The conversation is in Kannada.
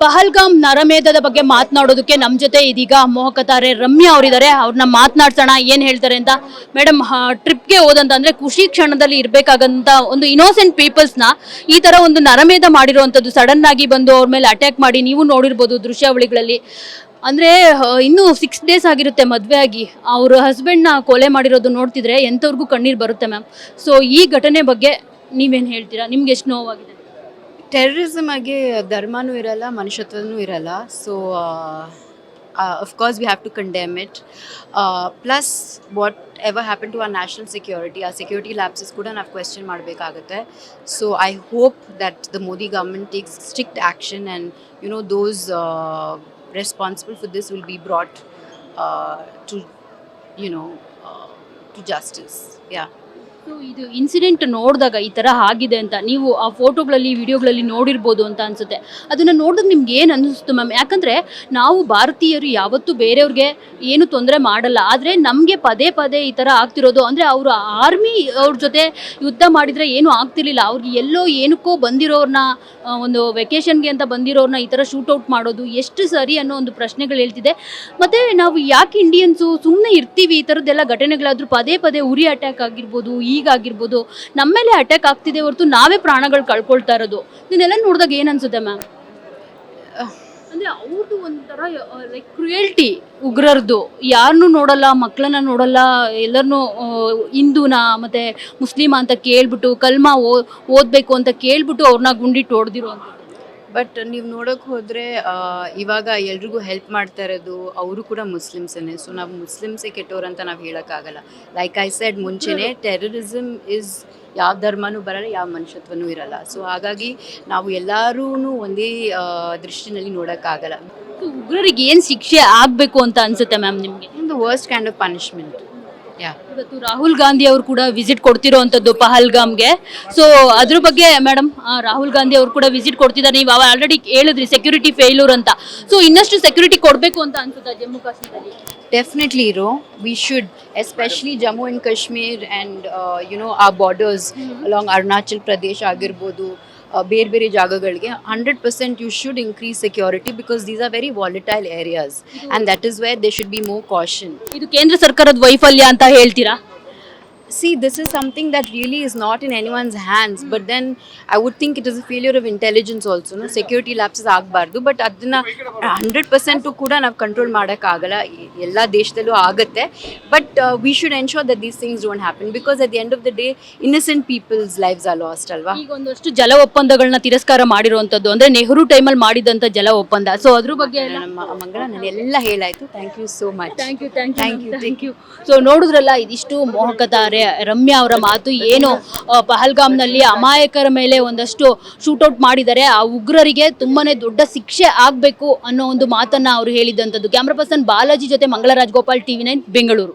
ಪಹಲ್ಗಾಮ್ ನರಮೇಧದ ಬಗ್ಗೆ ಮಾತನಾಡೋದಕ್ಕೆ ನಮ್ಮ ಜೊತೆ ಇದೀಗ ಮೋಹಕತಾರೆ ರಮ್ಯಾ ಅವರಿದ್ದಾರೆ. ಅವ್ರನ್ನ ಮಾತನಾಡ್ಸೋಣ ಏನು ಹೇಳ್ತಾರೆ ಅಂತ. ಮೇಡಮ್, ಟ್ರಿಪ್ಗೆ ಹೋದಂತ ಅಂದ್ರೆ ಖುಷಿ ಕ್ಷಣದಲ್ಲಿ ಇರಬೇಕಾಗಂತ ಒಂದು ಇನ್ನೋಸೆಂಟ್ ಪೀಪಲ್ಸ್ನ ಈ ತರ ಒಂದು ನರಮೇಧ ಮಾಡಿರುವಂಥದ್ದು, ಸಡನ್ ಆಗಿ ಬಂದು ಅವ್ರ ಮೇಲೆ ಅಟ್ಯಾಕ್ ಮಾಡಿ, ನೀವು ನೋಡಿರ್ಬೋದು ದೃಶ್ಯಾವಳಿಗಳಲ್ಲಿ. ಅಂದ್ರೆ ಇನ್ನೂ 6 days ಆಗಿರುತ್ತೆ ಮದುವೆ ಆಗಿ, ಅವ್ರ ಹಸ್ಬೆಂಡ್ನ ಕೊಲೆ ಮಾಡಿರೋದು ನೋಡ್ತಿದ್ರೆ ಎಂಥವ್ರಿಗೂ ಕಣ್ಣೀರು ಬರುತ್ತೆ ಮ್ಯಾಮ್. ಸೊ ಈ ಘಟನೆ ಬಗ್ಗೆ ನೀವೇನು ಹೇಳ್ತೀರಾ? ನಿಮ್ಗೆ ಎಷ್ಟು ನೋವಾಗಿದೆ? ಟೆರರಿಸಮ್ ಆಗಿ ಧರ್ಮನೂ ಇರಲ್ಲ, ಮನುಷ್ಯತ್ವನೂ ಇರಲ್ಲ. So of course we have to condemn it. Plus whatever happened to our national security, our security lapses ಕೂಡ ನಾವು ಕ್ವೆಶ್ಚನ್ ಮಾಡಬೇಕಾಗುತ್ತೆ. So I hope that the Modi government takes strict action and those responsible for this will be brought to to justice. Yeah. So ಇದು ಇನ್ಸಿಡೆಂಟ್ ನೋಡಿದಾಗ ಈ ಥರ ಆಗಿದೆ ಅಂತ ನೀವು ಆ ಫೋಟೋಗಳಲ್ಲಿ ವಿಡಿಯೋಗಳಲ್ಲಿ ನೋಡಿರ್ಬೋದು ಅಂತ ಅನಿಸುತ್ತೆ. ಅದನ್ನು ನೋಡಿದಾಗ ನಿಮ್ಗೆ ಏನು ಅನ್ನಿಸ್ತು ಮ್ಯಾಮ್? ಯಾಕಂದರೆ ನಾವು ಭಾರತೀಯರು ಯಾವತ್ತೂ ಬೇರೆಯವ್ರಿಗೆ ಏನು ತೊಂದರೆ ಮಾಡಲ್ಲ, ಆದರೆ ನಮಗೆ ಪದೇ ಪದೇ ಈ ಥರ ಆಗ್ತಿರೋದು ಅಂದರೆ ಅವರು ಆರ್ಮಿ ಅವ್ರ ಜೊತೆ ಯುದ್ಧ ಮಾಡಿದರೆ ಏನೂ ಆಗ್ತಿರ್ಲಿಲ್ಲ. ಅವ್ರಿಗೆ ಎಲ್ಲೋ ಏನಕ್ಕೋ ಬಂದಿರೋರನ್ನ, ಒಂದು ವೆಕೇಷನ್ಗೆ ಅಂತ ಬಂದಿರೋರನ್ನ ಈ ಥರ ಶೂಟೌಟ್ ಮಾಡೋದು ಎಷ್ಟು ಸರಿ ಅನ್ನೋ ಒಂದು ಪ್ರಶ್ನೆಗಳು ಹೇಳ್ತಿದೆ. ಮತ್ತು ನಾವು ಯಾಕೆ ಇಂಡಿಯನ್ಸು ಸುಮ್ಮನೆ ಇರ್ತೀವಿ? ಈ ಥರದ್ದೆಲ್ಲ ಘಟನೆಗಳಾದರೂ ಪದೇ ಪದೇ ಉರಿ ಅಟ್ಯಾಕ್ ಆಗಿರ್ಬೋದು, ಈಗಾಗಿರ್ಬೋದು, ನಮ್ಮ ಮೇಲೆ ಅಟ್ಯಾಕ್ ಆಗ್ತಿದೆ ಹೊರತು ನಾವೇ ಪ್ರಾಣಗಳು ಕಳ್ಕೊಳ್ತಾ ಇರೋದು. ಇದನ್ನೆಲ್ಲ ನೋಡಿದಾಗ ಏನು ಅನ್ಸುತ್ತೆ ಮ್ಯಾಮ್? ಅಂದರೆ ಅವ್ರದ್ದು ಒಂಥರ ಲೈಕ್ ಕ್ರುಯಲ್ಟಿ, ಉಗ್ರರದು. ಯಾರನ್ನೂ ನೋಡಲ್ಲ, ಮಕ್ಕಳನ್ನ ನೋಡಲ್ಲ, ಎಲ್ಲರನ್ನೂ ಹಿಂದೂನ ಮತ್ತು ಮುಸ್ಲಿಮ ಅಂತ ಕೇಳ್ಬಿಟ್ಟು, ಕಲ್ಮಾ ಓದಬೇಕು ಅಂತ ಕೇಳ್ಬಿಟ್ಟು ಅವ್ರನ್ನ ಗುಂಡಿಟ್ಟು ಹೊಡೆದಿರೋ ಅಂತ. ಬಟ್ ನೀವು ನೋಡೋಕೆ ಹೋದರೆ ಇವಾಗ ಎಲ್ರಿಗೂ ಹೆಲ್ಪ್ ಮಾಡ್ತಾ ಇರೋದು ಅವರು ಕೂಡ ಮುಸ್ಲಿಮ್ಸನ್ನೇ. ಸೊ ನಾವು ಮುಸ್ಲಿಮ್ಸೇ ಕೆಟ್ಟೋರು ಅಂತ ನಾವು ಹೇಳೋಕ್ಕಾಗಲ್ಲ. ಲೈಕ್ ಐ ಸೆಡ್ ಮುಂಚೆನೇ, ಟೆರರಿಸಮ್ ಇಸ್ ಯಾವ ಧರ್ಮನೂ ಬರಲ್ಲ, ಯಾವ ಮನುಷ್ಯತ್ವನೂ ಇರಲ್ಲ. ಸೊ ಹಾಗಾಗಿ ನಾವು ಎಲ್ಲರೂ ಒಂದೇ ದೃಷ್ಟಿನಲ್ಲಿ ನೋಡೋಕ್ಕಾಗಲ್ಲ. ಉಗ್ರರಿಗೆ ಏನು ಶಿಕ್ಷೆ ಆಗಬೇಕು ಅಂತ ಅನ್ಸುತ್ತೆ ಮ್ಯಾಮ್ ನಿಮಗೆ? The worst kind of punishment. ಇವತ್ತು ರಾಹುಲ್ ಗಾಂಧಿ ಅವರು ಕೂಡ ವಿಸಿಟ್ ಕೊಡ್ತಿರೋ ಅಂಥದ್ದು ಪಹಲ್ಗಾಮ್ಗೆ. ಸೊ ಅದ್ರ ಬಗ್ಗೆ ಮೇಡಮ್, ರಾಹುಲ್ ಗಾಂಧಿ ಅವರು ಕೂಡ ವಿಸಿಟ್ ಕೊಡ್ತಿದ್ದಾರೆ. ನೀವು ಆಲ್ರೆಡಿ ಹೇಳಿದ್ರಿ ಸೆಕ್ಯೂರಿಟಿ ಫೇಲ್ಯೂರ್ ಅಂತ. ಸೊ ಇನ್ನಷ್ಟು ಸೆಕ್ಯೂರಿಟಿ ಕೊಡಬೇಕು ಅಂತ ಅನ್ಸುತ್ತಾ ಜಮ್ಮು ಕಾಶ್ಮೀರದಲ್ಲಿ? Definitely, we should, especially Jammu and Kashmir and our borders along Arunachal Pradesh ಆಗಿರ್ಬೋದು, ಬೇರೆ ಬೇರೆ ಜಾಗಗಳಿಗೆ 100% you should increase security because these are very volatile areas and that is where there should be more caution. ಇದು ಕೇಂದ್ರ ಸರ್ಕಾರದ ವೈಫಲ್ಯ ಅಂತ ಹೇಳ್ತೀರಾ? See, this is something that really is not in anyone's hands, but then I would think it is a failure of intelligence also. Security lapses ಆಗಬಾರ್ದು, ಬಟ್ ಅದನ್ನ 100% ಕೂಡ ನಾವು ಕಂಟ್ರೋಲ್ ಮಾಡೋಕ್ಕಾಗಲ್ಲ. ಎಲ್ಲ ದೇಶದಲ್ಲೂ ಆಗುತ್ತೆ, but we should ensure that these things don't happen because at the end of the day innocent people's lives are lost ಅಲ್ವಾ. ಈಗ ಒಂದಷ್ಟು ಜಲ ಒಪ್ಪಂದಗಳನ್ನ ತಿರಸ್ಕಾರ ಮಾಡಿರುವಂಥದ್ದು, ಅಂದ್ರೆ ನೆಹರು ಟೈಮಲ್ಲಿ ಮಾಡಿದಂಥ ಜಲ ಒಪ್ಪಂದ. ಸೊ ಅದ್ರ ಬಗ್ಗೆ ನಮ್ಮ ಮಂಗಳ ನಾನು ಎಲ್ಲ ಹೇಳಾಯ್ತು. Thank you so much. Thank you. So ನೋಡಿದ್ರಲ್ಲ, ಇದಿಷ್ಟು ಮೋಹಕತಾರೆ ರಮ್ಯಾ ಅವರ ಮಾತು. ಏನು ಪಹಲ್ಗಾಮ್ನಲ್ಲಿ ಅಮಾಯಕರ ಮೇಲೆ ಒಂದಷ್ಟು ಶೂಟೌಟ್ ಮಾಡಿದ್ದಾರೆ, ಆ ಉಗ್ರರಿಗೆ ತುಂಬಾನೇ ದೊಡ್ಡ ಶಿಕ್ಷೆ ಆಗಬೇಕು ಅನ್ನೋ ಒಂದು ಮಾತನ್ನ ಅವರು ಹೇಳಿದಂಥದ್ದು. ಕ್ಯಾಮ್ರಾ ಪರ್ಸನ್ ಬಾಲಾಜಿ ಜೊತೆ ಮಂಗಳ ರಾಜಗೋಪಾಲ್, TV9 ಬೆಂಗಳೂರು.